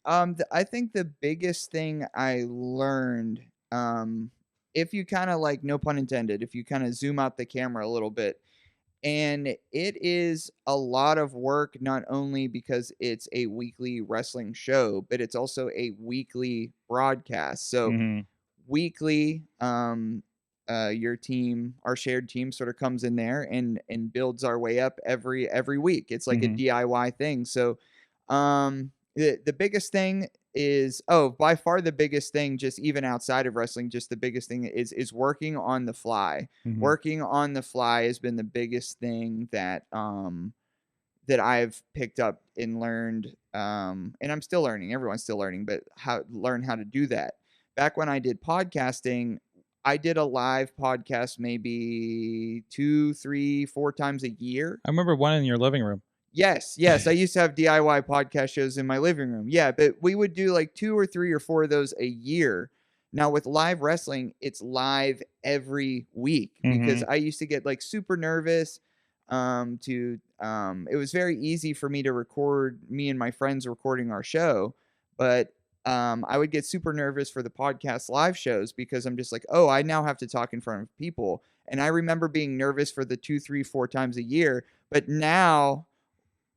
I think the biggest thing I learned, if you kind of like, no pun intended, if you kind of zoom out the camera a little bit, and it is a lot of work, not only because it's a weekly wrestling show, but it's also a weekly broadcast. So Mhm. weekly, your team, our shared team, sort of comes in there and builds our way up every week. It's like a Mhm. DIY thing. So the biggest thing is, by far the biggest thing, just even outside of wrestling, just the biggest thing is working on the fly. Mhm. Working on the fly has been the biggest thing that I've picked up and learned, and I'm still learning, everyone's still learning, but how to do that. Back when I did podcasting, I did a live podcast maybe 2, 3, 4 times a year. I remember one in your living room. Yes, yes, I used to have DIY podcast shows in my living room. Yeah, but we would do like 2 or 3 or 4 of those a year. Now with live wrestling, it's live every week because Mhm. I used to get like super nervous. It was very easy for me to record me and my friends recording our show, but I would get super nervous for the podcast live shows because I'm just like, oh, I now have to talk in front of people. And I remember being nervous for the 2, 3, 4 times a year, but now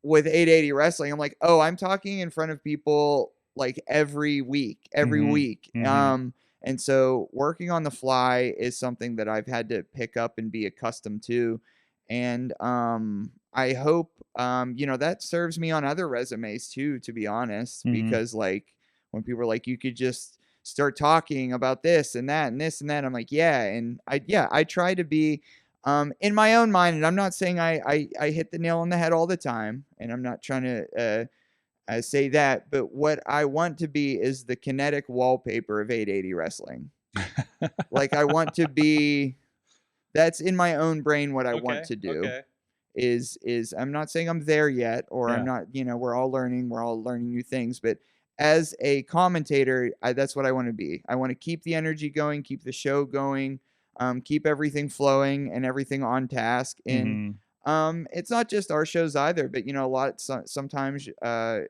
with 880 wrestling, I'm like, "Oh, I'm talking in front of people like every week, every Mhm. week." Mhm. And so working on the fly is something that I've had to pick up and be accustomed to. And I hope that serves me on other resumes too, to be honest, Mhm. because like when people are like, you could just start talking about this and that and this and that, I'm like, yeah, and I try to be in my own mind, and I'm not saying I hit the nail on the head all the time, and I'm not trying to say that, but what I want to be is the kinetic wallpaper of 880 wrestling. Like I want to be. That's in my own brain what I want Okay, to do. okay. Is I'm not saying I'm there yet, or I'm Yeah. not. We're all learning new things, but as a commentator, that's what I want to be. I want to keep the energy going, keep the show going, keep everything flowing and everything on task. And Mhm. it's not just our shows either, but sometimes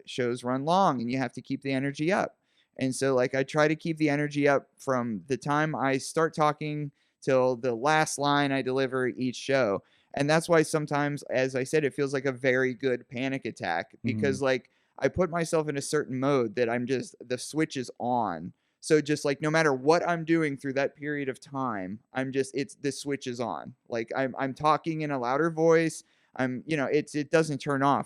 shows run long, and you have to keep the energy up. And so, like, I try to keep the energy up from the time I start talking till the last line I deliver each show. And that's why sometimes, as I said, it feels like a very good panic attack Mhm. because, like, I put myself in a certain mode that the switch is on. So just like no matter what I'm doing through that period of time, it's the switch is on. Like I'm talking in a louder voice. It doesn't turn off.